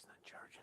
It's not charging.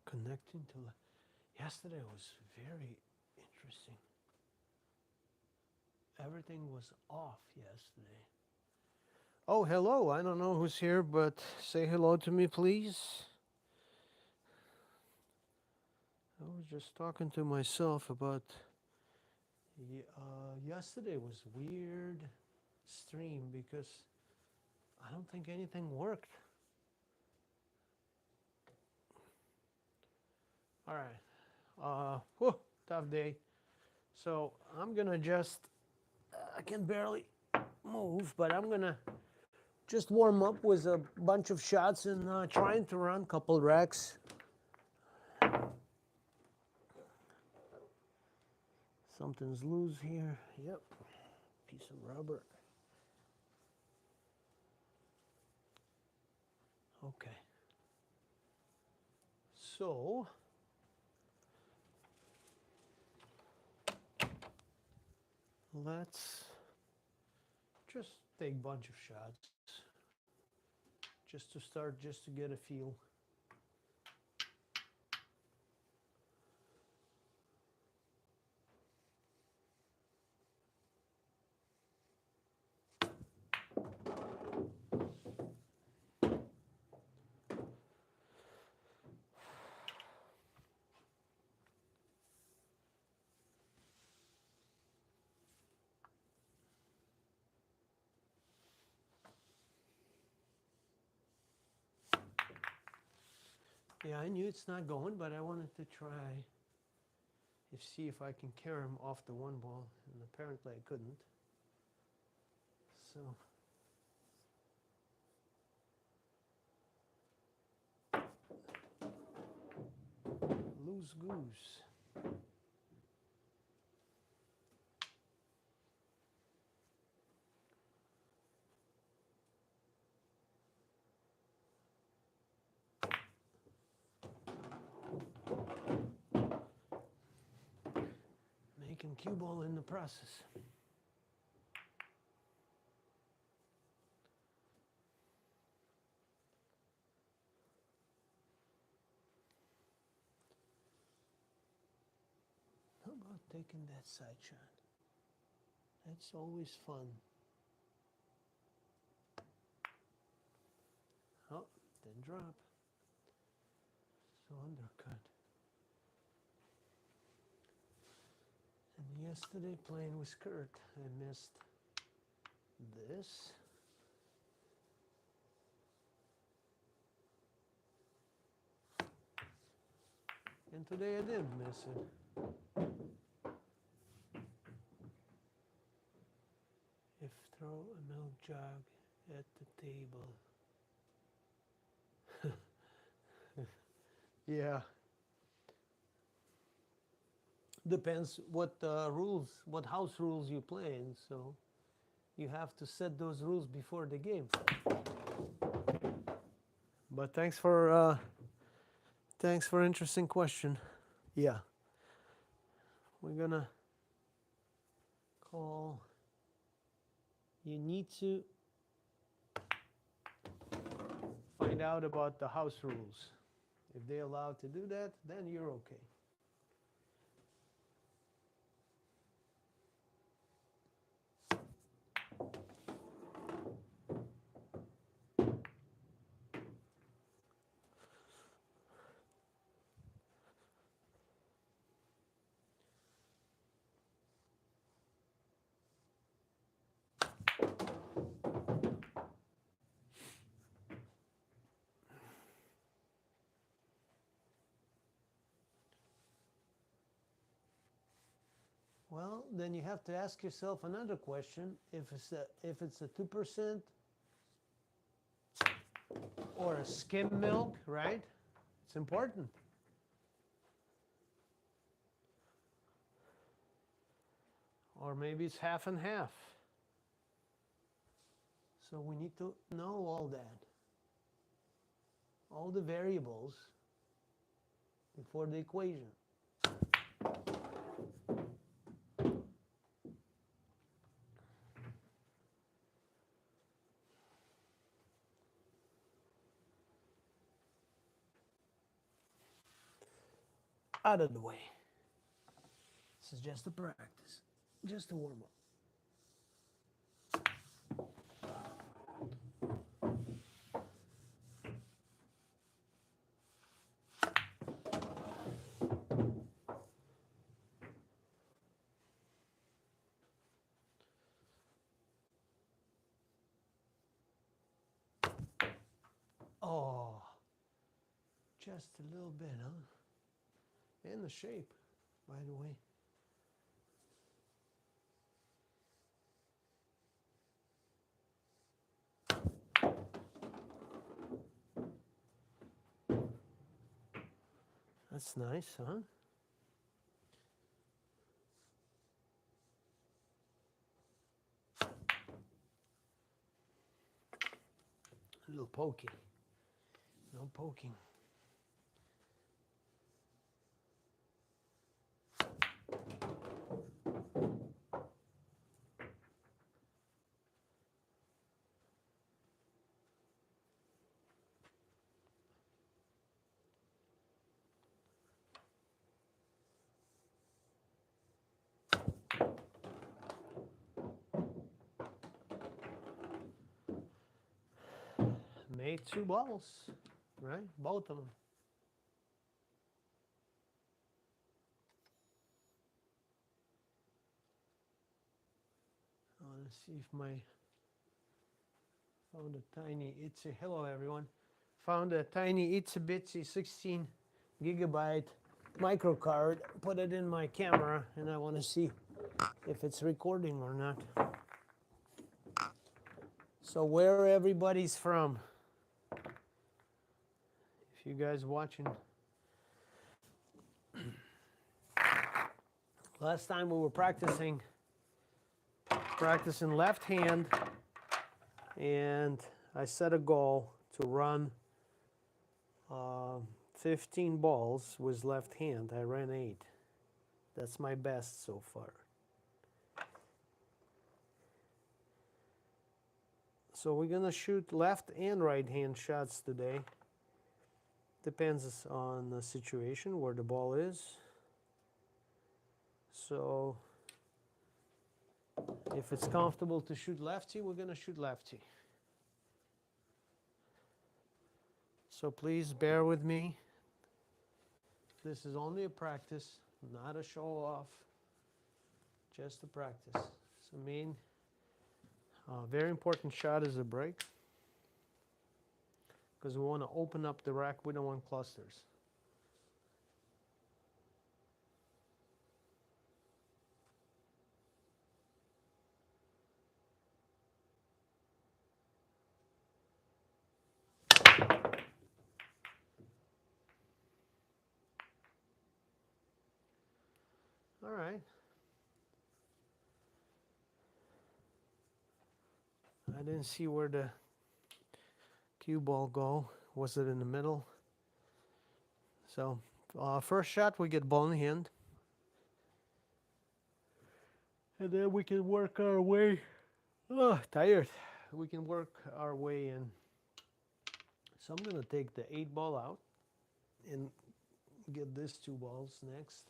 Connecting to yesterday was very interesting. Everything was off yesterday. Oh, hello. I don't know who's here, but say hello to me, please. I was just talking to myself about yesterday was weird stream because I don't think anything worked. All right. Tough day. So I'm gonna just I can barely move, but I'm gonna just warm up with a bunch of shots and trying to run a couple racks. Something's loose here. Yep. Piece of rubber. Okay. So let's just take a bunch of shots just to start, just to get a feel. Yeah, I knew it's not going, but I wanted to try see if I can carry him off the one ball, and apparently I couldn't. So loose goose. Making cue ball in the process. How about taking that side shot? That's always fun. Oh, then drop. So undercut. And yesterday playing with Kurt, I missed this. And today I did miss it. If throw a milk jug at the table. Yeah. Depends what rules, what house rules you play in. So you have to set those rules before the game. But thanks for interesting question. Yeah. We're gonna call. You need to find out about the house rules. If they're allowed to do that, then you're okay. Well, then you have to ask yourself another question. If it's a 2% or a skim milk, right? It's important. Or maybe it's half and half. So we need to know all that, all the variables before the equation. Out of the way. This is just a practice, just a warm up. Oh, just a little bit, huh? And the shape, by the way. That's nice, huh? A little poking. No poking. Made 2 balls, right? Both of them. Let's see if my found a tiny itsy. Hello everyone. Found a tiny itsy bitsy 16 gigabyte micro card. Put it in my camera, and I want to see if it's recording or not. So where everybody's from? If you guys watching. Last time we were practicing left hand, and I set a goal to run 15 balls with left hand. I ran 8. That's my best so far. So we're gonna shoot left and right hand shots today. Depends on the situation where the ball is. So if it's comfortable to shoot lefty, we're gonna shoot lefty. So please bear with me. This is only a practice, not a show off, just a practice. So main, very important shot is a break, because we want to open up the rack. We don't want clusters. All right. I didn't see where the cue ball go. Was it in the middle? So first shot, we get ball in hand. And then we can work our way. Oh, tired. We can work our way in. So I'm going to take the 8 ball out and get these 2 balls next.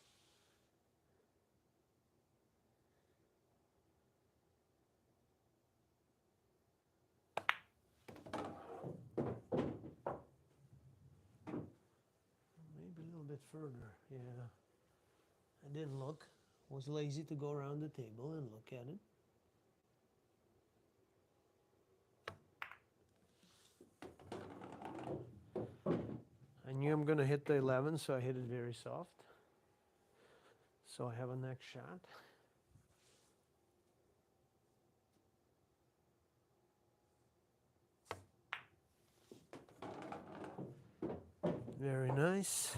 Maybe a little bit further. Yeah. I didn't look. Was lazy to go around the table and look at it. I knew I'm going to hit the 11, so I hit it very soft. So I have a next shot. Very nice.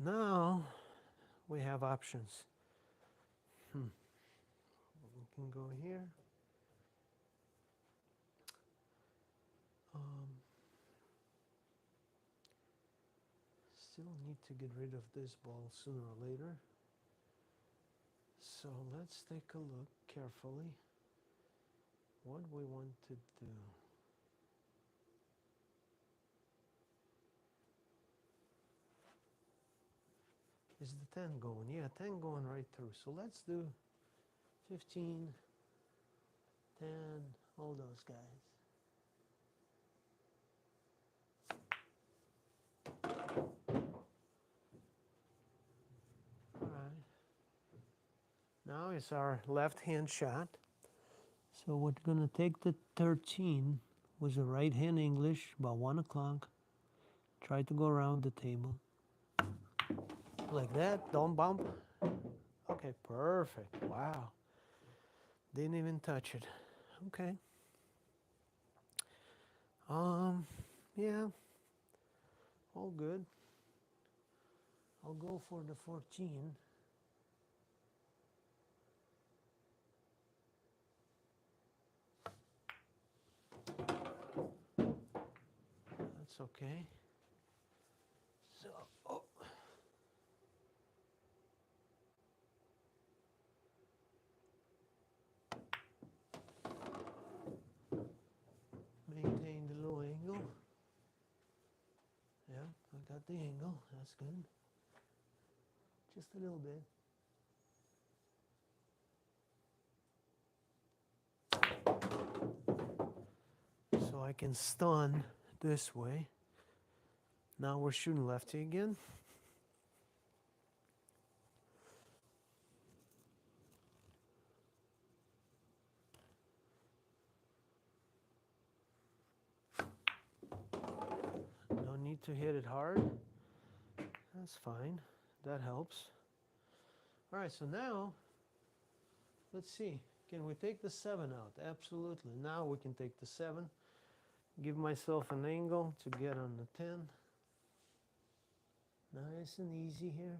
Now we have options. We can go here. Still need to get rid of this ball sooner or later. So let's take a look carefully what we want to do. Is the 10 going? Yeah, 10 going right through. So let's do 15, 10, all those guys. All right. Now it's our left-hand shot. So we're going to take the 13 with the right hand English, about 1 o'clock. Try to go around the table. Like that, don't bump. Okay, perfect. Wow. Didn't even touch it. Okay. Yeah, all good. I'll go for the 14. That's okay. So, oh. Maintain the low angle. Yeah, I got the angle. That's good. Just a little bit. So I can stun this way. Now we're shooting lefty again. No need to hit it hard. That's fine. That helps. All right, so now, let's see. Can we take the 7 out? Absolutely. Now we can take the 7. Give myself an angle to get on the 10. Nice and easy here.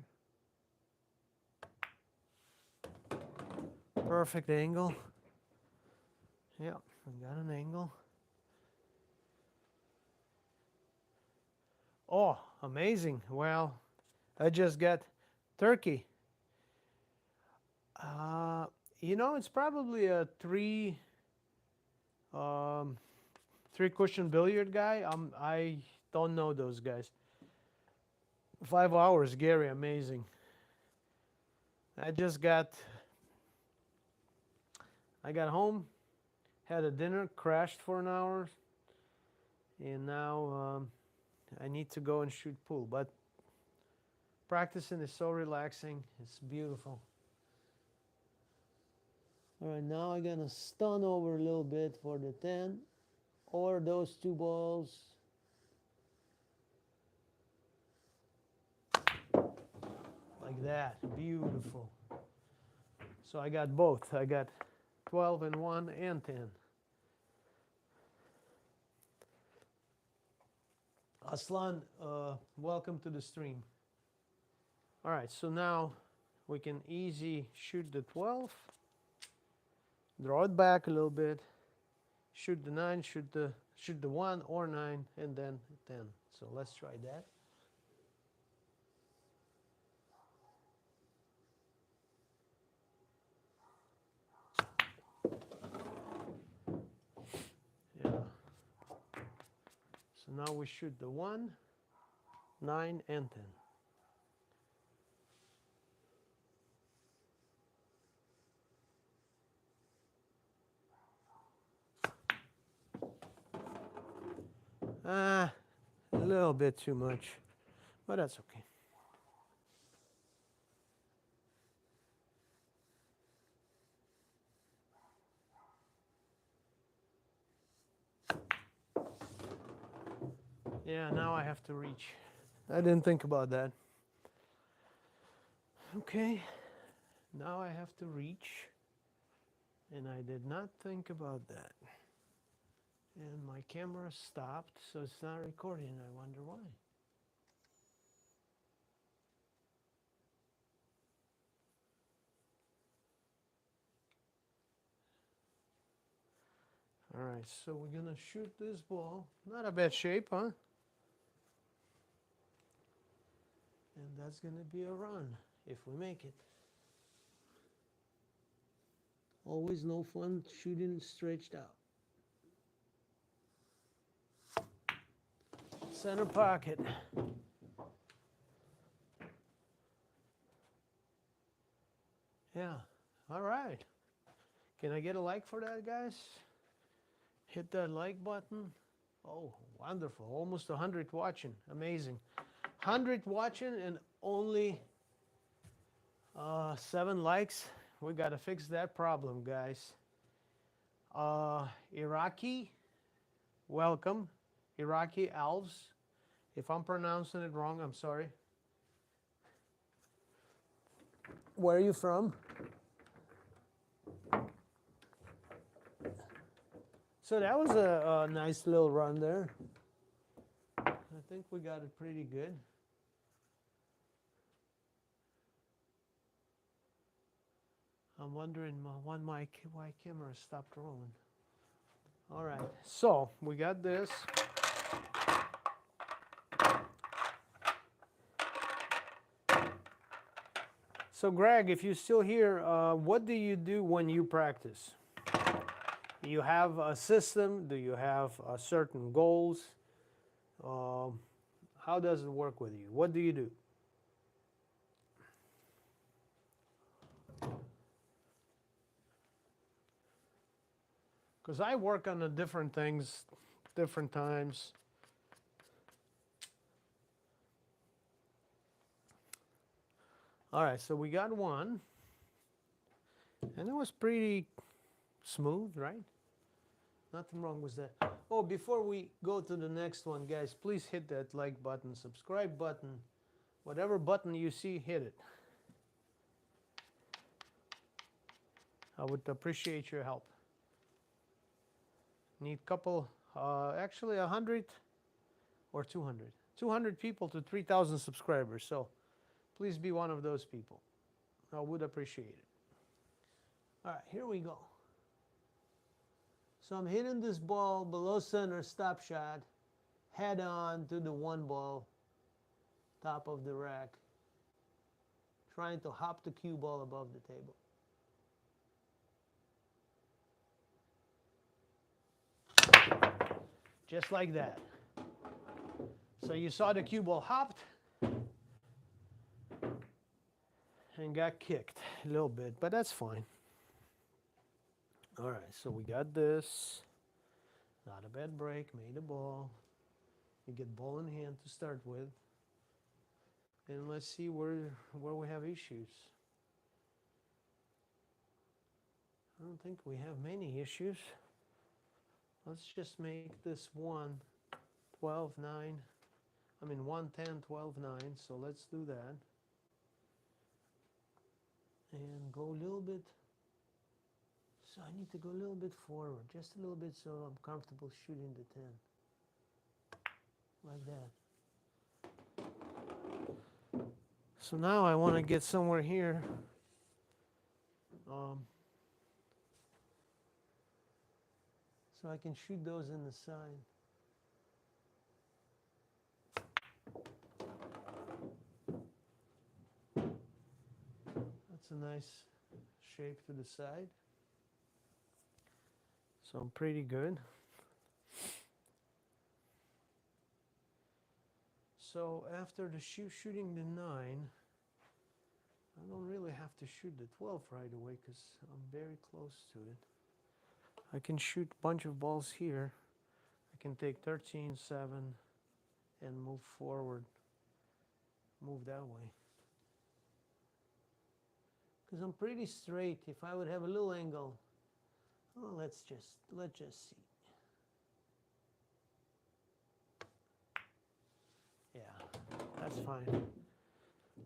Perfect angle. Yep, I got an angle. Oh, amazing. Well, I just got turkey. You know, it's probably a three cushion billiard guy. I don't know those guys. 5 hours, Gary, amazing. I got home, had a dinner, crashed for an hour, and now I need to go and shoot pool. But practicing is so relaxing. It's beautiful. All right, now I'm gonna stun over a little bit for the 10 or those 2 balls. Like that, beautiful. So I got both. I got 12 and 1 and 10. Aslan, welcome to the stream. All right, so now we can easy shoot the 12, draw it back a little bit, shoot the 9, shoot the 1 or 9, and then 10. So let's try that. Yeah. So now we shoot the 1, 9, and 10. A little bit too much, but that's okay. Yeah, now I have to reach. I didn't think about that. Okay, now I have to reach, and I did not think about that. And my camera stopped, so it's not recording. I wonder why. All right, so we're gonna shoot this ball. Not a bad shape, huh? And that's gonna be a run if we make it. Always no fun shooting stretched out. Center pocket. Yeah, all right. Can I get a like for that, guys? Hit that like button. Oh, wonderful. Almost 100 watching. Amazing. 100 watching and only 7 likes. We got to fix that problem, guys. Iraqi, welcome. Iraqi Alves. If I'm pronouncing it wrong, I'm sorry. Where are you from? So that was a nice little run there. I think we got it pretty good. I'm wondering why my camera stopped rolling. All right, so we got this. So Greg, if you're still here, what do you do when you practice? Do you have a system? Do you have certain goals? How does it work with you? What do you do? Because I work on the different things, different times. All right, so we got one. And it was pretty smooth, right? Nothing wrong with that. Oh, before we go to the next one, guys, please hit that like button, subscribe button. Whatever button you see, hit it. I would appreciate your help. Need a couple, actually 100 or 200. 200 people to 3,000 subscribers. So please be one of those people. I would appreciate it. All right, here we go. So I'm hitting this ball below center, stop shot, head on to the one ball, top of the rack, trying to hop the cue ball above the table. Just like that. So you saw the cue ball hopped and got kicked a little bit, but that's fine. All right, so we got this. Not a bad break, made a ball. You get ball in hand to start with. And let's see where we have issues. I don't think we have many issues. Let's just make this 1, 12, 9. I mean 1, 10, 12, 9. So let's do that. And go a little bit. So I need to go a little bit forward, just a little bit so I'm comfortable shooting the 10. Like that. So now I want to get somewhere here. So I can shoot those in the side. That's a nice shape to the side. So I'm pretty good. So after the shooting the 9, I don't really have to shoot the 12 right away because I'm very close to it. I can shoot a bunch of balls here. I can take 13, 7, and move forward. Move that way. Because I'm pretty straight. If I would have a little angle, well, let's just see. Yeah, that's fine.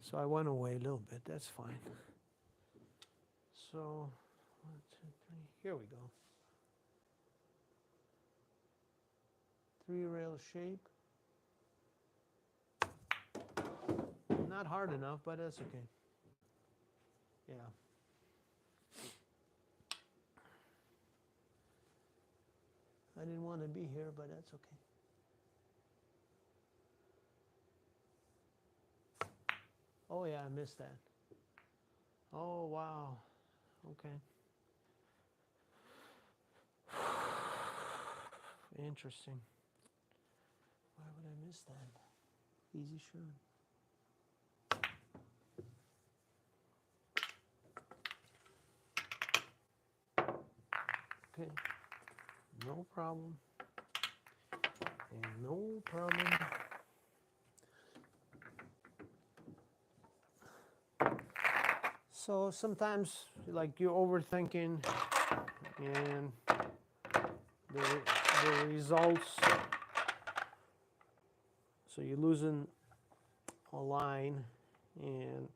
So I went away a little bit. That's fine. So 1, 2, 3. Here we go. 3-rail shape. Not hard enough, but that's okay. Yeah. I didn't want to be here, but that's okay. Oh yeah, I missed that. Oh wow. Okay. Interesting. Why would I miss that? Easy shot. Okay. No problem. And no problem. So sometimes, like, you're overthinking, and the results. So you're losing a line, and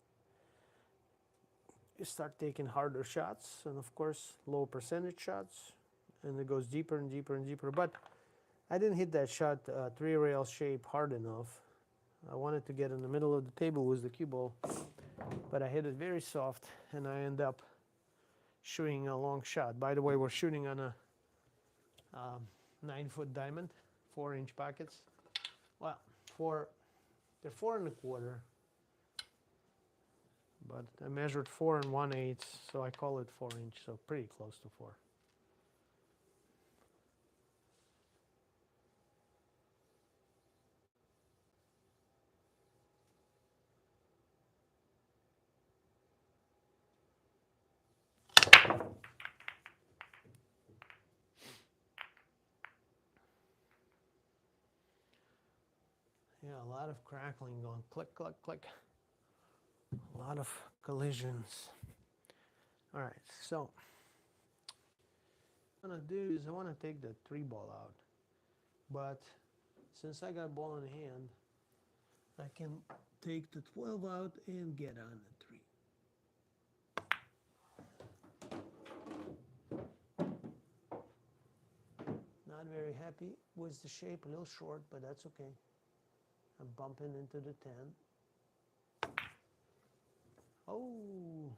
you start taking harder shots, and of course, low percentage shots, and it goes deeper and deeper and deeper. But I didn't hit that shot 3-rail shape hard enough. I wanted to get in the middle of the table with the cue ball, but I hit it very soft, and I end up shooting a long shot. By the way, we're shooting on a 9-foot diamond, 4-inch pockets. Well, they're 4 1/4, but I measured 4 1/8, so I call it 4-inch, so pretty close to 4. Yeah, a lot of crackling going, click, click, click. A lot of collisions. All right, so what I'm gonna do is I want to take the 3 ball out, but since I got ball in hand, I can take the 12 out and get on the 3. Not very happy with the shape, a little short, but that's okay. I'm bumping into the 10. Oh,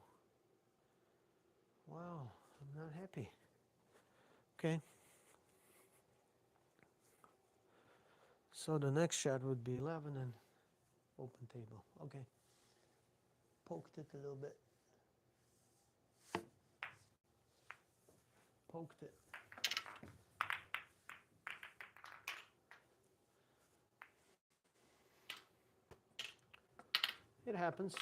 wow, I'm not happy. Okay. So the next shot would be 11 and open table. Okay. Poked it a little bit. Poked it. It happens.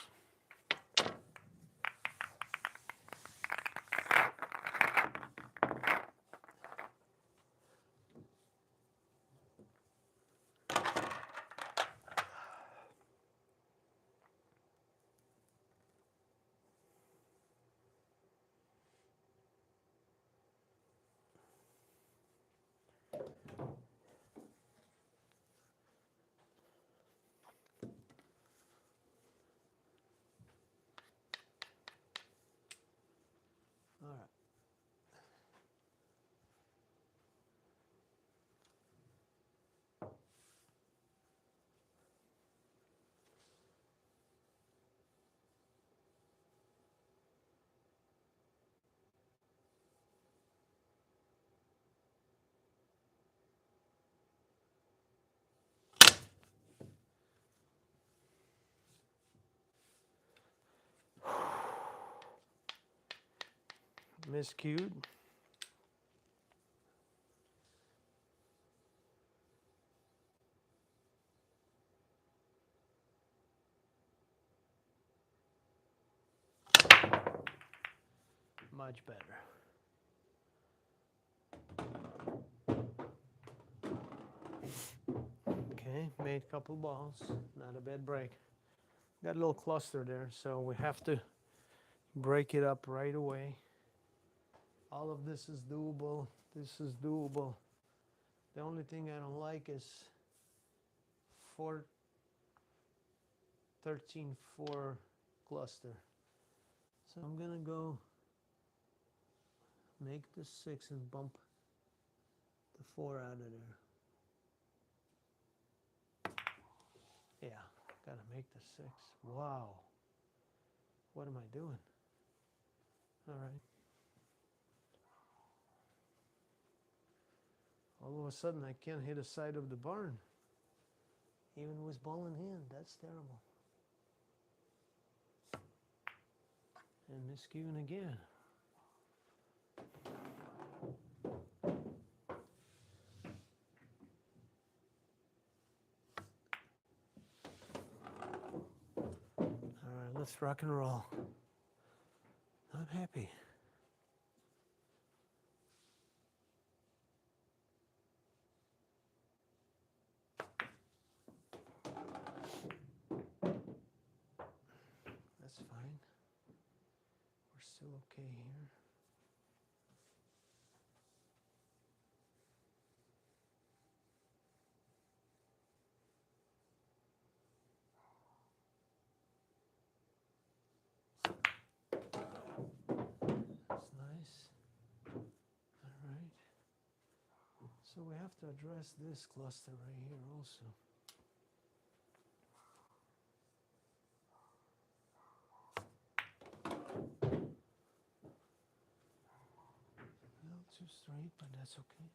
All right. Miscued. Much better. Okay, made a couple balls. Not a bad break. Got a little cluster there, so we have to break it up right away. All of this is doable. This is doable. The only thing I don't like is 4-13-4 cluster. So I'm gonna go make the 6 and bump the 4 out of there. Gotta make the 6. Wow. What am I doing? All right. All of a sudden, I can't hit the side of the barn. Even with ball in hand. That's terrible. And miscuing again. All right, let's rock and roll. I'm happy. That's fine. We're still okay here. That's nice. All right. So we have to address this cluster right here also. A little too straight, but that's okay.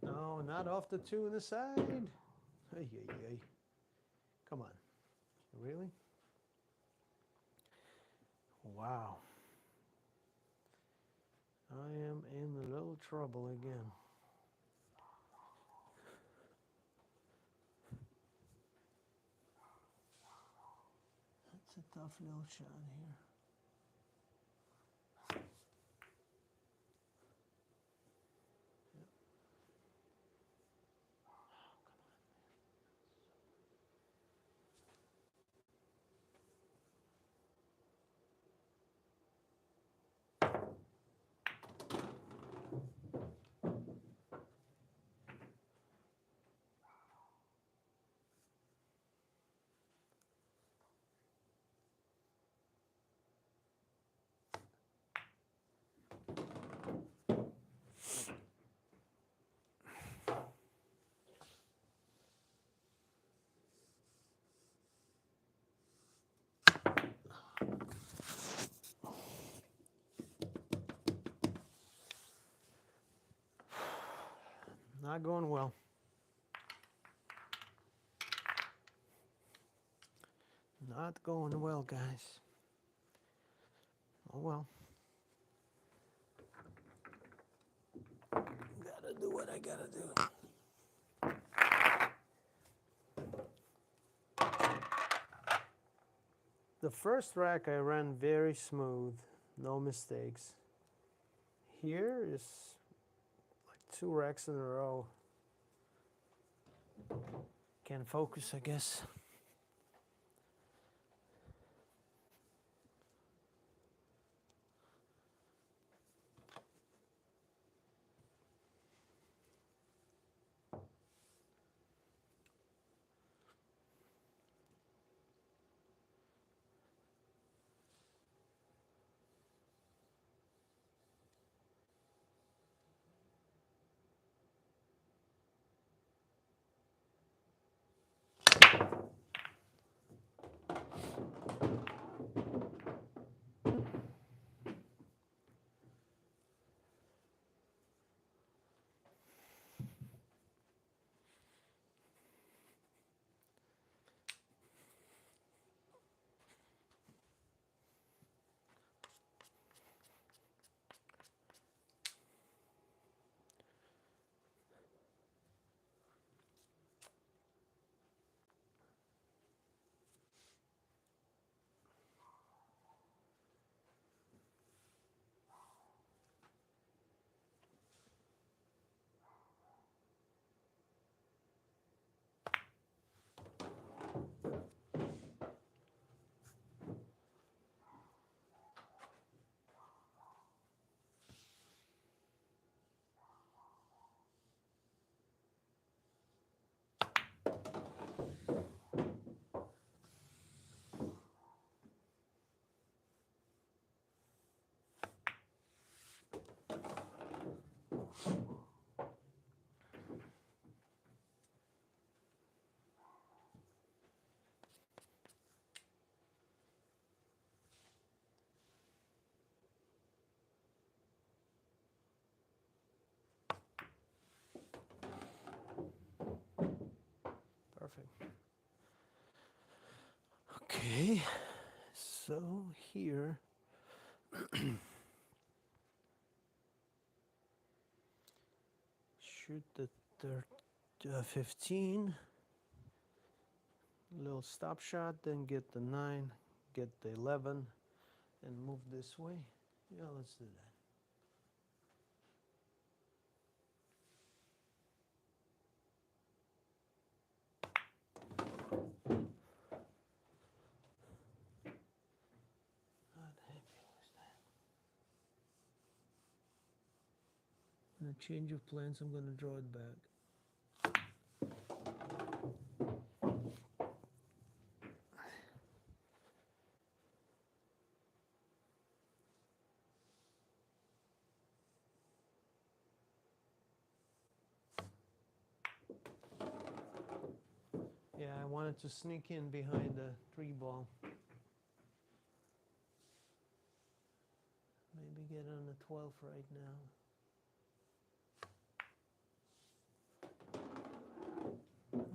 No, not off the 2 in the side. Ay, ay, ay. Come on. Really? Wow. I am in a little trouble again. That's a tough little shot here. Not going well. Not going well, guys. Oh well. Gotta do what I gotta do. The first rack I ran very smooth, no mistakes. Here is like 2 racks in a row. Can't focus, I guess. perfect. Okay, so here shoot the 15, little stop shot, then get the 9, get the 11, and move this way. Yeah, let's do that. Not happy with that. In a change of plans, I'm going to draw it back. Yeah, I wanted to sneak in behind the 3 ball. Maybe get on the 12 right now.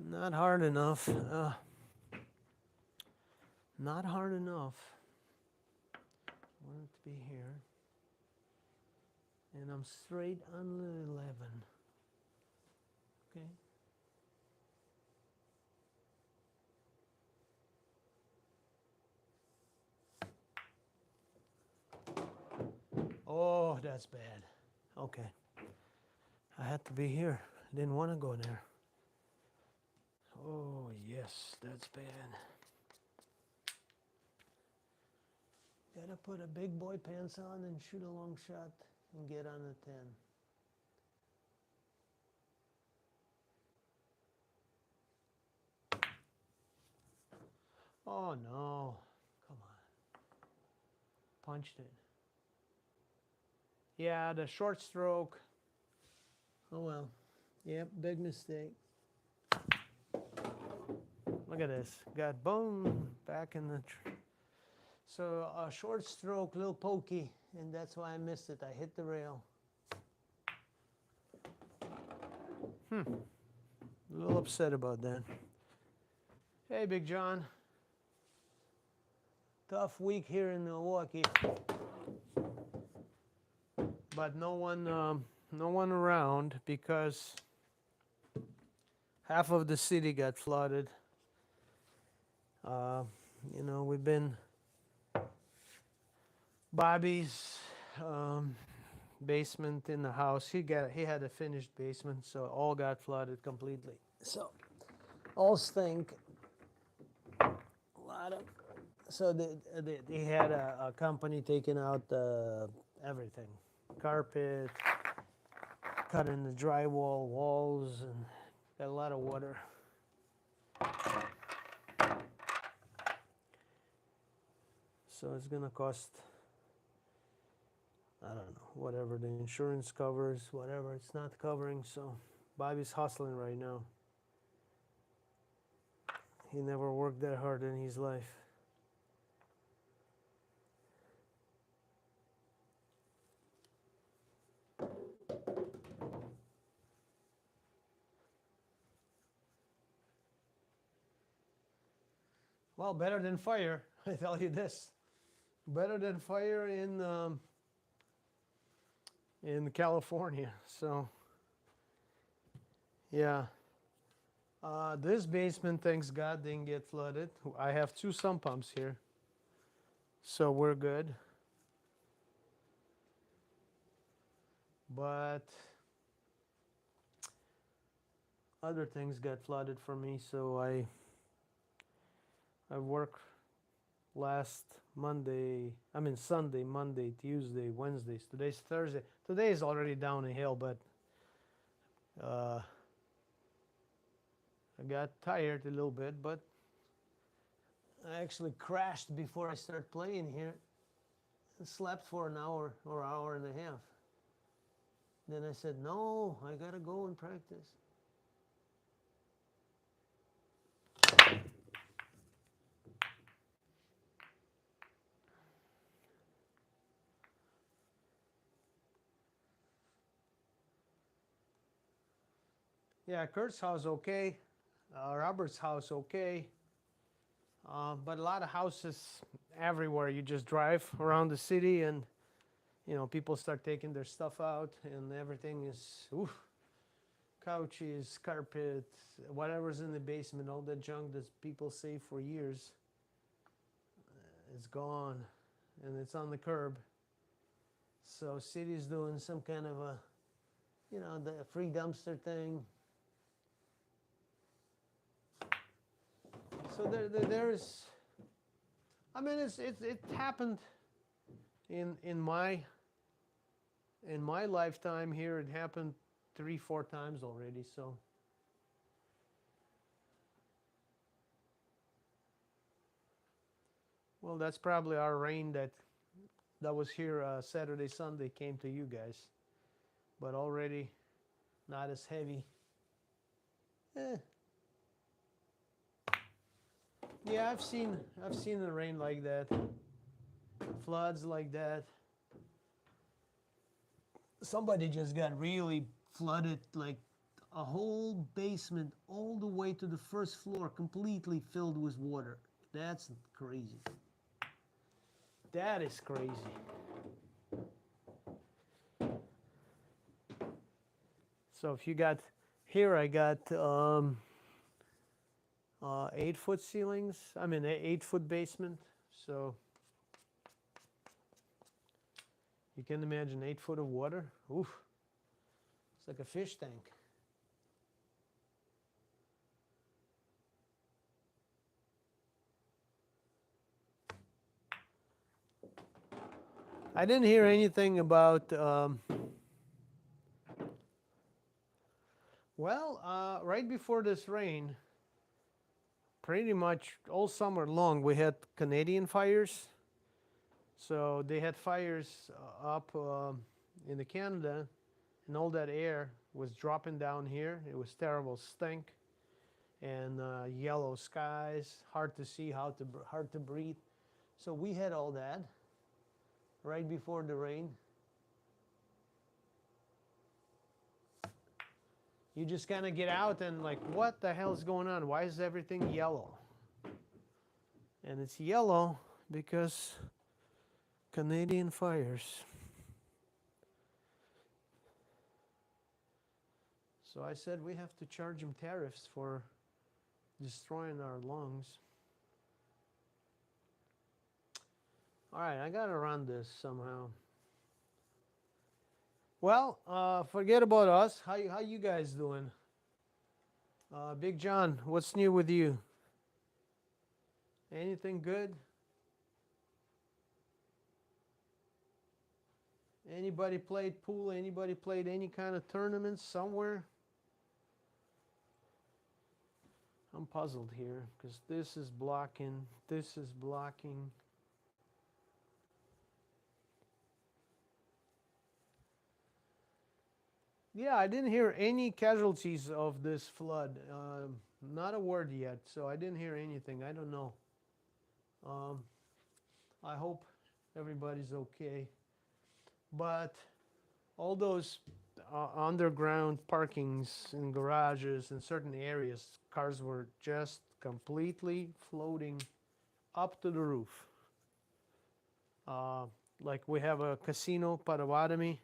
Not hard enough. Not hard enough. I want it to be here. And I'm straight on the 11. Okay. Oh, that's bad. Okay. I had to be here. I didn't want to go there. Oh, yes, that's bad. Gotta put a big boy pants on and shoot a long shot and get on the 10. Oh, no. Come on. Punched it. Yeah, the short stroke. Oh, well. Yep, big mistake. Look at this. Got boom back in the... So a short stroke, little pokey, and that's why I missed it. I hit the rail. A little upset about that. Hey, Big John. Tough week here in Milwaukee. But no one around because half of the city got flooded. You know, we've been Bobby's basement in the house. He had a finished basement, so all got flooded completely. So all stink. A lot of. So they had a company taking out everything, carpet, cutting the drywall walls, and got a lot of water. So it's gonna cost, I don't know, whatever the insurance covers, whatever it's not covering. So Bobby's hustling right now. He never worked that hard in his life. Well, better than fire, I tell you this. Better than fire in California. So, yeah. This basement, thanks God, didn't get flooded. I have 2 sump pumps here, so we're good. But other things got flooded for me, so I worked Sunday, Monday, Tuesday, Wednesdays. Today's Thursday. Today is already down a hill, but I got tired a little bit, but I actually crashed before I started playing here and slept for an hour or hour and a half. Then I said, no, I gotta go and practice. Yeah, Kurt's house okay. Robert's house, okay. But a lot of houses everywhere. You just drive around the city and, people start taking their stuff out and everything is, oof, couches, carpet, whatever's in the basement, all that junk that people save for years is gone and it's on the curb. So city's doing some kind of a, the free dumpster thing. So there's, I mean, it happened in my lifetime here. It happened 3-4 times already. So well, that's probably our rain that was here Saturday, Sunday came to you guys, but already not as heavy. Yeah, I've seen the rain like that, floods like that. Somebody just got really flooded, like a whole basement all the way to the first floor completely filled with water. That's crazy. That is crazy. So if you got here, I got 8-foot ceilings. I mean, 8-foot basement. So you can imagine 8 foot of water. Oof, it's like a fish tank. I didn't hear anything about. Right before this rain, pretty much all summer long, we had Canadian fires. So they had fires up in the Canada, and all that air was dropping down here. It was terrible stink, and yellow skies, hard to see, hard to breathe. So we had all that right before the rain. You just kind of get out and like, what the hell is going on? Why is everything yellow? And it's yellow because Canadian fires. So I said we have to charge them tariffs for destroying our lungs. All right, I gotta run this somehow. Well, forget about us. How you guys doing? Big John, what's new with you? Anything good? Anybody played pool? Anybody played any kind of tournaments somewhere? I'm puzzled here because this is blocking. This is blocking. Yeah, I didn't hear any casualties of this flood. Not a word yet, so I didn't hear anything. I don't know. I hope everybody's okay. But all those underground parkings and garages in certain areas, cars were just completely floating up to the roof. Like we have a casino, Potawatomi,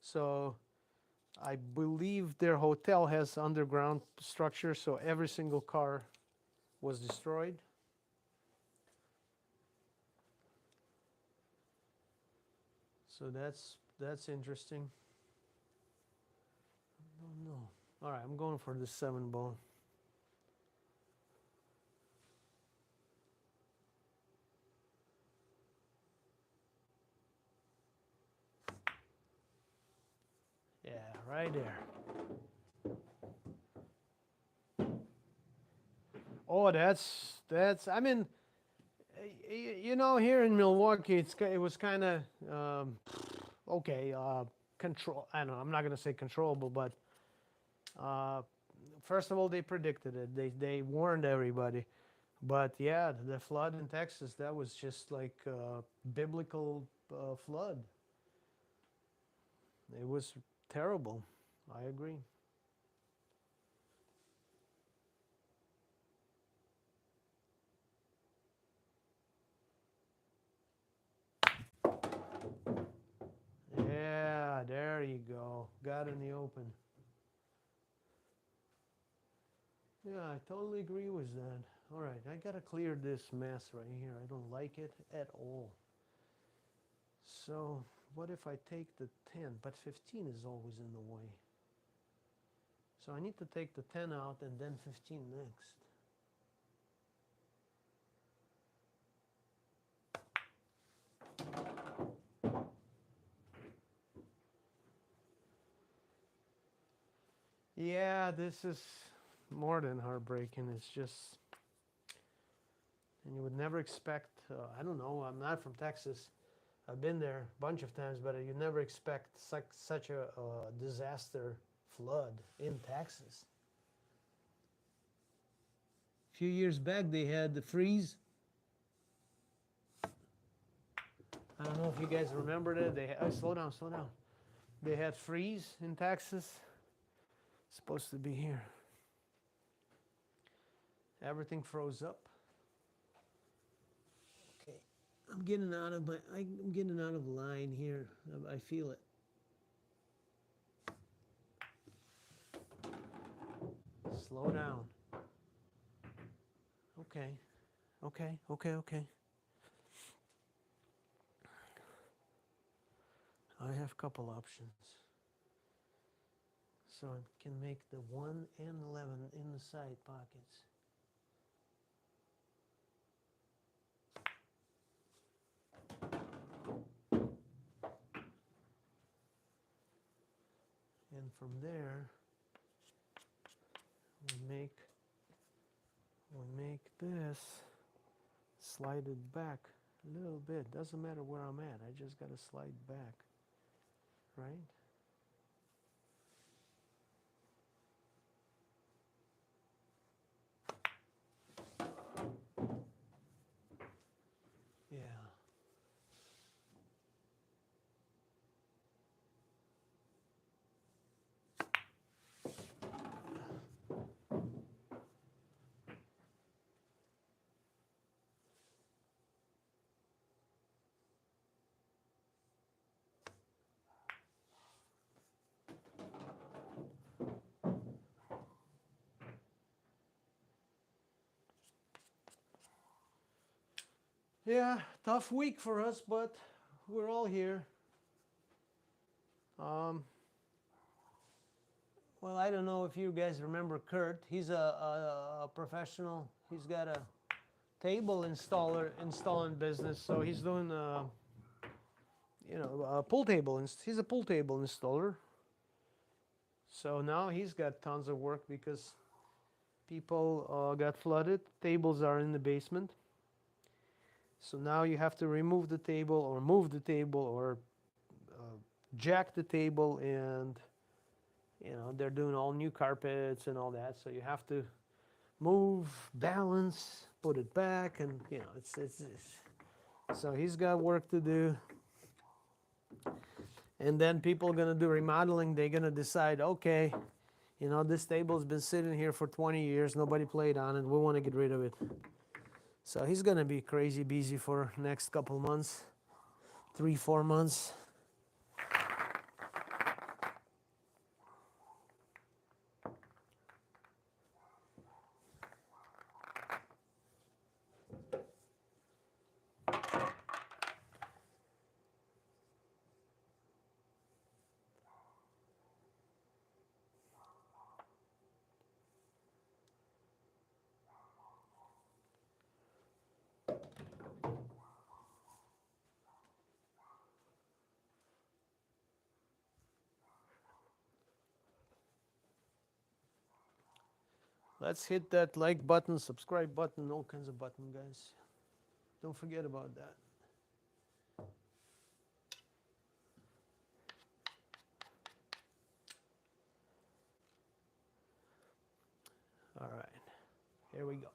so I believe their hotel has underground structure, so every single car was destroyed. So that's interesting. I don't know. All right, I'm going for the 7 ball. Yeah, right there. Oh, that's. I mean, here in Milwaukee, it was kind of okay. Control. I don't know. I'm not gonna say controllable, but first of all, they predicted it. They warned everybody. But yeah, the flood in Texas, that was just like biblical flood. It was terrible. I agree. out in the open. Yeah, I totally agree with that. All right, I gotta clear this mess right here. I don't like it at all. So what if I take the 10? But 15 is always in the way. So I need to take the 10 out and then 15 next. Yeah, this is more than heartbreaking. It's just, and you would never expect, I don't know, I'm not from Texas. I've been there a bunch of times, but you never expect such a disaster flood in Texas. A few years back, they had the freeze. I don't know if you guys remember that. Slow down, slow down. They had freeze in Texas. It's supposed to be here. Everything froze up. Okay, I'm getting out of line here. I feel it. Slow down. Okay. I have a couple options. So I can make the 1 and 11 in the side pockets. And from there, we make this, slide it back a little bit. Doesn't matter where I'm at. I just got to slide back, right? Yeah. Yeah, tough week for us, but we're all here. Well, I don't know if you guys remember Kurt. He's a professional. He's got a table installing business. So he's doing, a pool table. He's a pool table installer. So now he's got tons of work because people got flooded. Tables are in the basement. So now you have to remove the table or move the table or jack the table, and they're doing all new carpets and all that. So you have to move, balance, put it back, and it's so he's got work to do. And then people are gonna do remodeling. They're gonna decide, okay, this table's been sitting here for 20 years. Nobody played on it. We want to get rid of it. So he's gonna be crazy busy for next couple months, 3-4 months. Let's hit that like button, subscribe button, all kinds of button, guys. Don't forget about that. All right, here we go.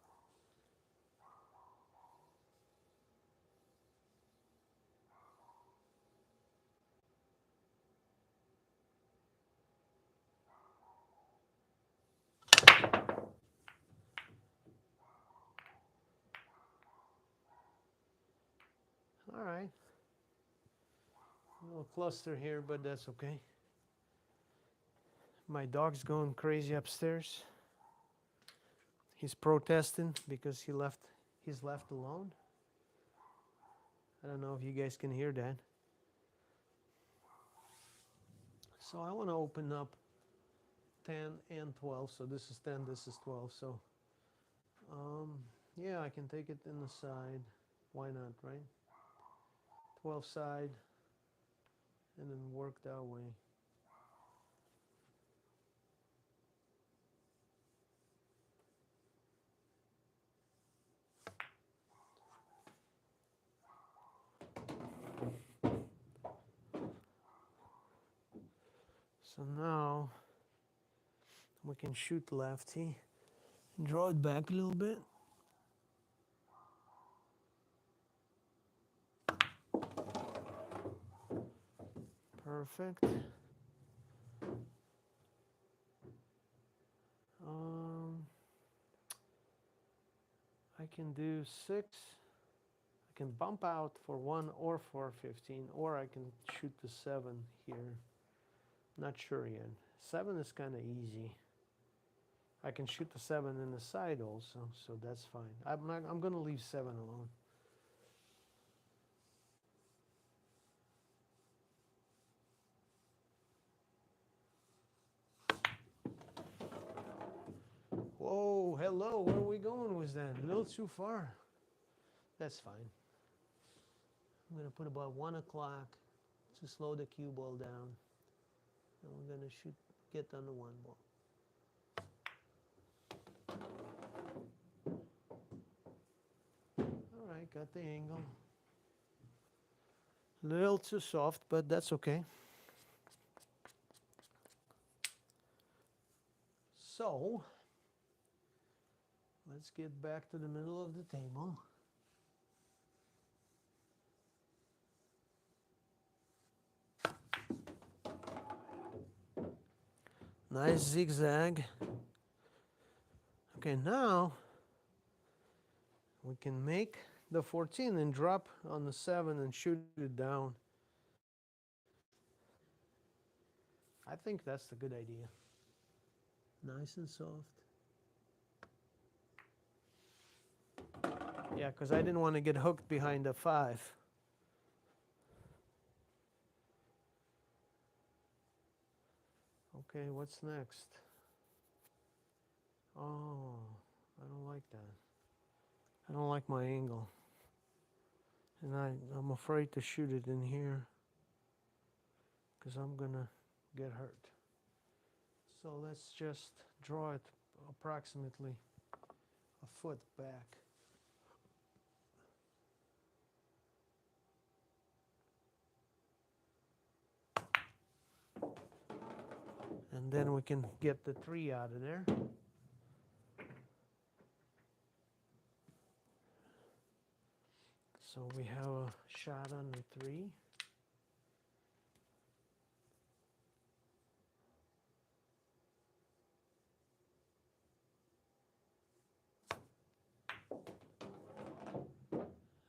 All right. A little cluster here, but that's okay. My dog's going crazy upstairs. He's protesting because he's left alone. I don't know if you guys can hear that. So I want to open up 10 and 12. So this is 10, this is 12. So yeah, I can take it in the side. Why not, right? 12 side and then work that way. So now we can shoot lefty. Draw it back a little bit. Perfect. I can do 6. I can bump out for 1 or for 15, or I can shoot the 7 here. Not sure yet. 7 is kind of easy. I can shoot the 7 in the side also, so that's fine. I'm going to leave 7 alone. Whoa, hello, where are we going with that? A little too far. That's fine. I'm going to put about 1 o'clock to slow the cue ball down. And we're going to get on the 1 ball. All right, got the angle. A little too soft, but that's okay. So, let's get back to the middle of the table. Nice zigzag. Okay, now we can make the 14 and drop on the 7 and shoot it down. I think that's a good idea. Nice and soft. Yeah, because I didn't want to get hooked behind the 5. Okay, what's next? Oh, I don't like that. I don't like my angle. And I'm afraid to shoot it in here because I'm gonna get hurt. So let's just draw it approximately a foot back. And then we can get the 3 out of there. So we have a shot on the 3.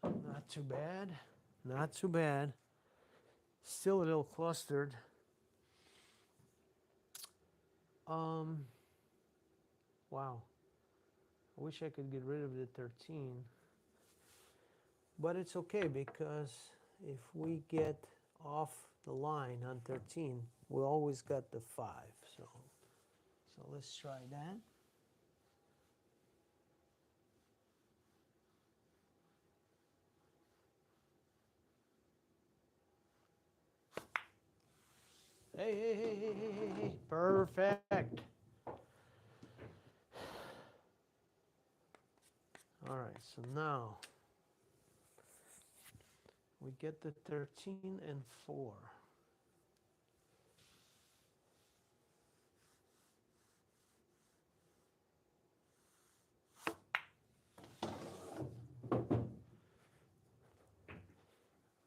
Not too bad. Not too bad. Still a little clustered. Wow. I wish I could get rid of the 13. But it's okay because if we get off the line on 13, we always got the 5. So let's try that. Hey. Perfect. All right, so now we get the 13 and 4.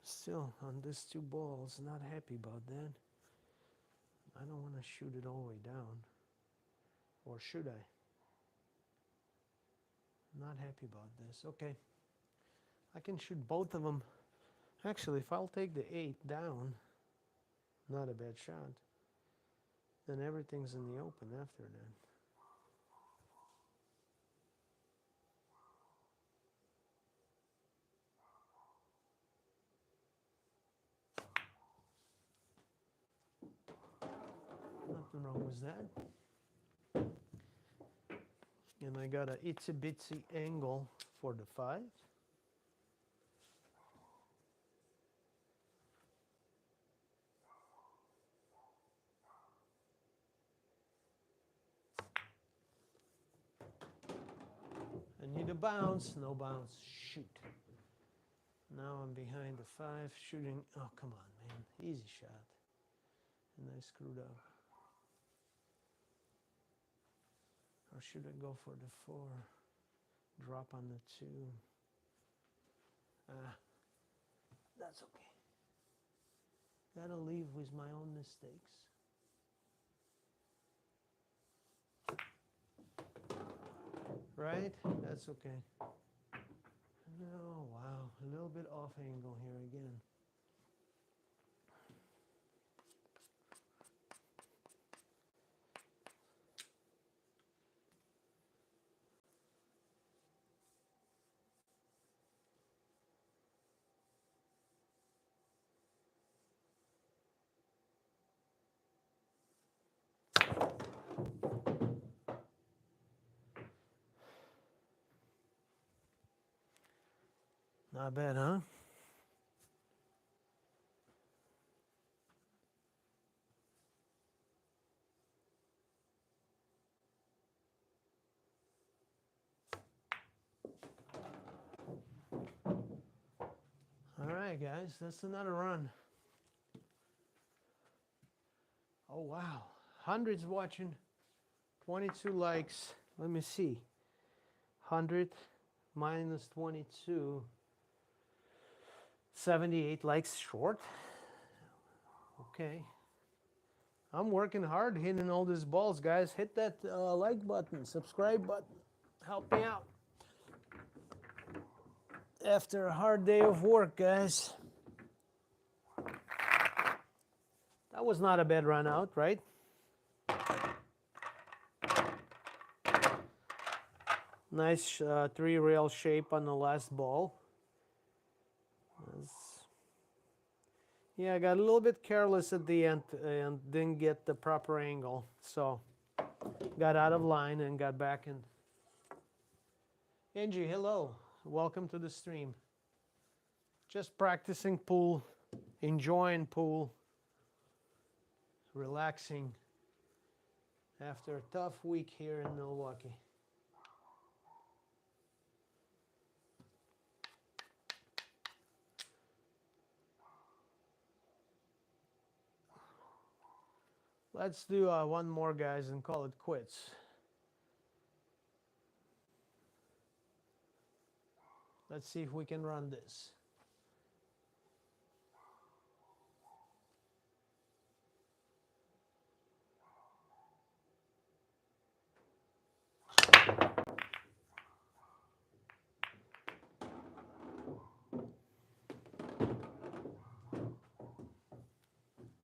Still on these 2 balls, not happy about that. I don't want to shoot it all the way down. Or should I? Not happy about this. Okay. I can shoot both of them. Actually, if I'll take the 8 down, not a bad shot. then everything's in the open after that. Nothing wrong with that. And I got a itsy bitsy angle for the 5. I need a bounce, no bounce, shoot. Now I'm behind the 5, shooting, oh come on man, easy shot. And I screwed up. Or should I go for the 4? Drop on the 2. That's okay. Gotta leave with my own mistakes. Right? That's okay. Oh, wow. A little bit off angle here again. Not bad, huh? All right, guys, that's another run. Oh, wow. Hundreds watching, 22 likes. Let me see. 100 minus 22. 78 likes short. Okay. I'm working hard hitting all these balls, guys. Hit that like button, subscribe button. Help me out. After a hard day of work, guys. That was not a bad run out, right? Nice 3-rail shape on the last ball. Yeah, I got a little bit careless at the end and didn't get the proper angle. So got out of line and got back in. Angie, hello. Welcome to the stream. Just practicing pool, enjoying pool, relaxing after a tough week here in Milwaukee. Let's do one more, guys, and call it quits. Let's see if we can run this.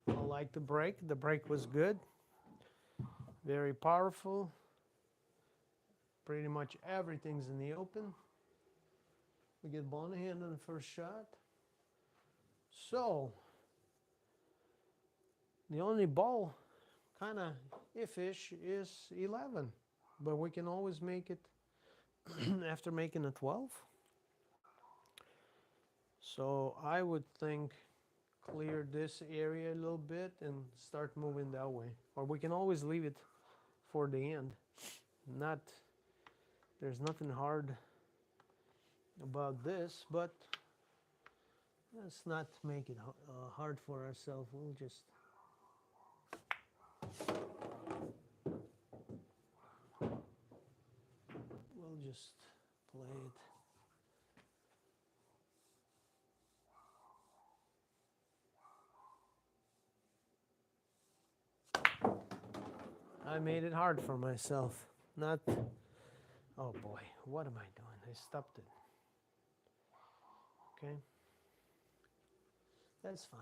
I like the break. The break was good. Very powerful. Pretty much everything's in the open. We get ball in the hand on the first shot. So, the only ball kind of iff-ish is 11. But we can always make it after making a 12. So I would think clear this area a little bit and start moving that way. Or we can always leave it for the end. There's nothing hard about this, but let's not make it hard for ourselves. We'll just play it. I made it hard for myself. Not, oh boy, what am I doing? I stopped it. Okay. That's fine.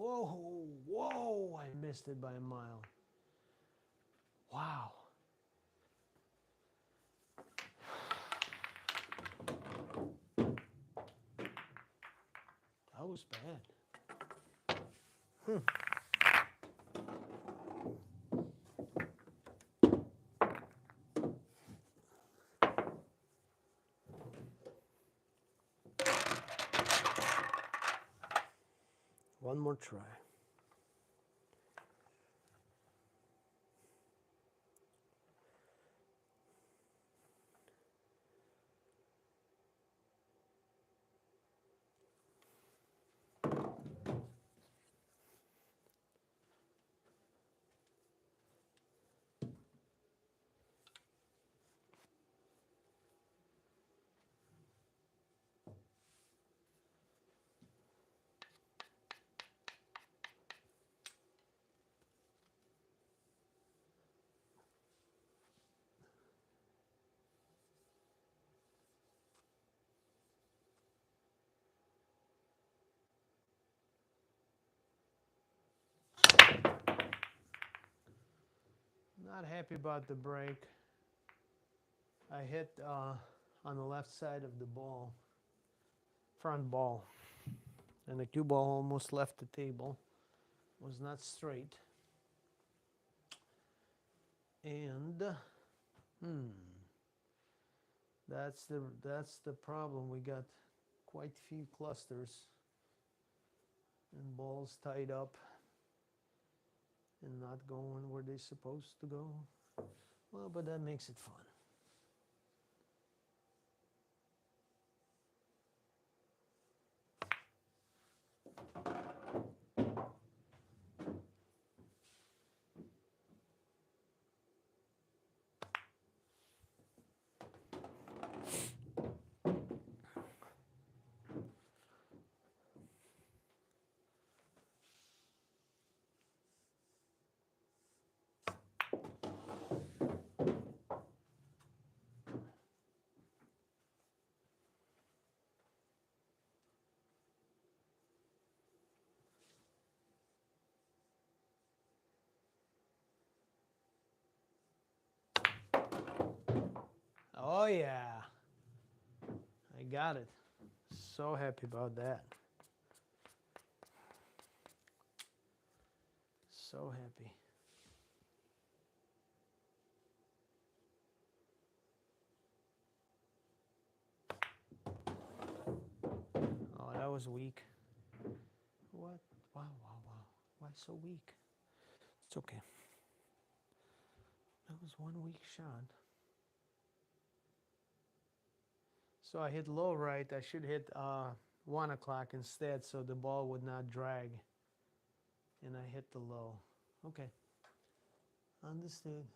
Oh, whoa, I missed it by a mile. Wow. That was bad. One more try. Not happy about the break. I hit on the left side of the ball, front ball, and the cue ball almost left the table. Was not straight. And that's the problem. We got quite a few clusters and balls tied up and not going where they're supposed to go. Well, but that makes it fun. Oh yeah, I got it. So happy about that. So happy. Oh, that was weak. What? Wow, wow, wow. Why so weak? It's okay. That was one weak shot. So I hit low right. I should hit 1 o'clock instead so the ball would not drag. And I hit the low. Okay. Understood.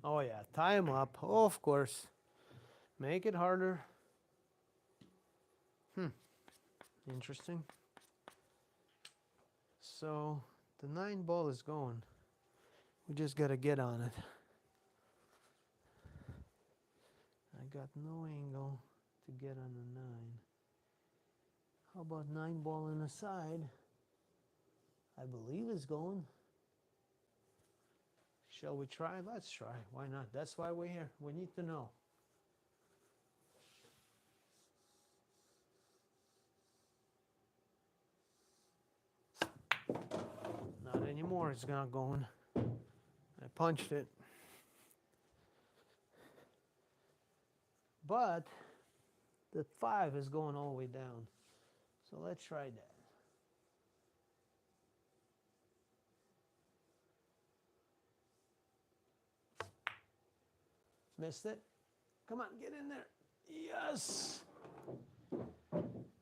Oh yeah, tie him up. Oh, of course. Make it harder. Interesting. So the 9 ball is going. We just gotta get on it. I got no angle to get on the 9. How about 9 ball in the side? I believe it's going. Shall we try? Let's try. Why not? That's why we're here. We need to know. Not anymore. It's not going. I punched it. But the 5 is going all the way down. So let's try that. Missed it. Come on, get in there. Yes.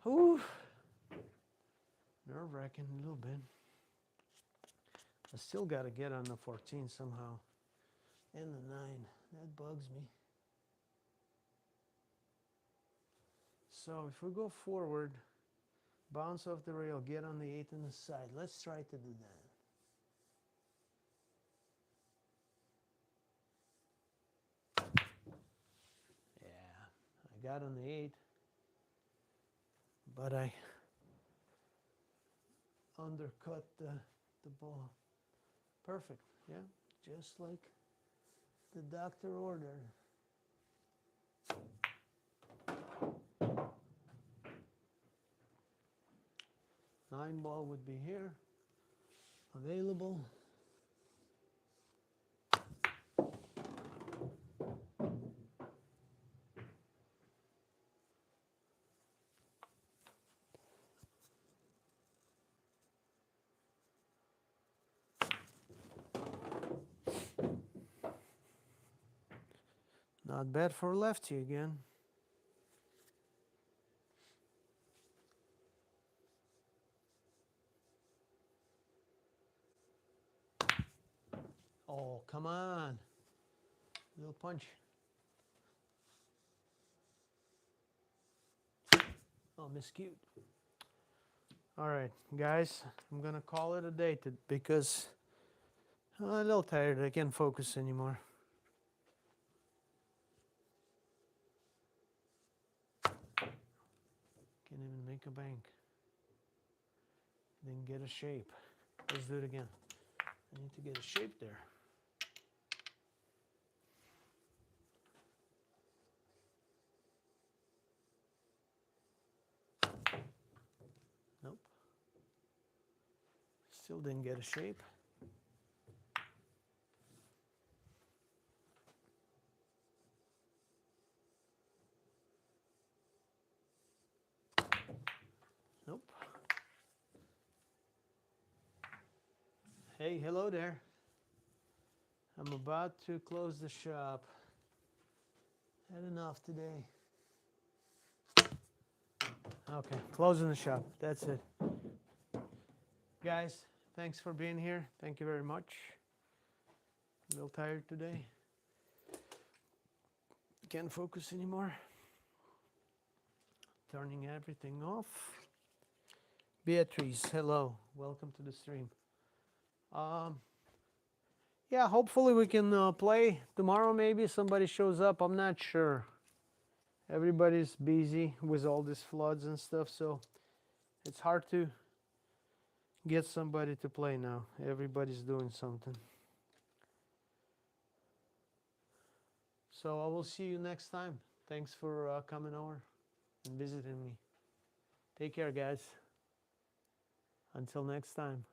Whew. Nerve-wracking a little bit. I still got to get on the 14 somehow. And the 9. That bugs me. So if we go forward, bounce off the rail, get on the 8 on the side. Let's try to do that. Yeah, I got on the 8, but I undercut the ball. Perfect, yeah, just like the doctor ordered. 9 ball would be here, available. Not bad for lefty again. Oh, come on. Little punch. Oh, miscued. All right, guys, I'm going to call it a day because I'm a little tired. I can't focus anymore. Can't even make a bank. Didn't get a shape. Let's do it again. I need to get a shape there. Nope. Still didn't get a shape. Nope. Hey, hello there. I'm about to close the shop. Had enough today. Okay, closing the shop. That's it. Guys, thanks for being here. Thank you very much. A little tired today. Can't focus anymore. Turning everything off. Beatrice, hello. Welcome to the stream. Yeah, hopefully we can play tomorrow. Maybe somebody shows up. I'm not sure. Everybody's busy with all these floods and stuff, so it's hard to get somebody to play now. Everybody's doing something. So I will see you next time. Thanks for coming over and visiting me. Take care, guys. Until next time.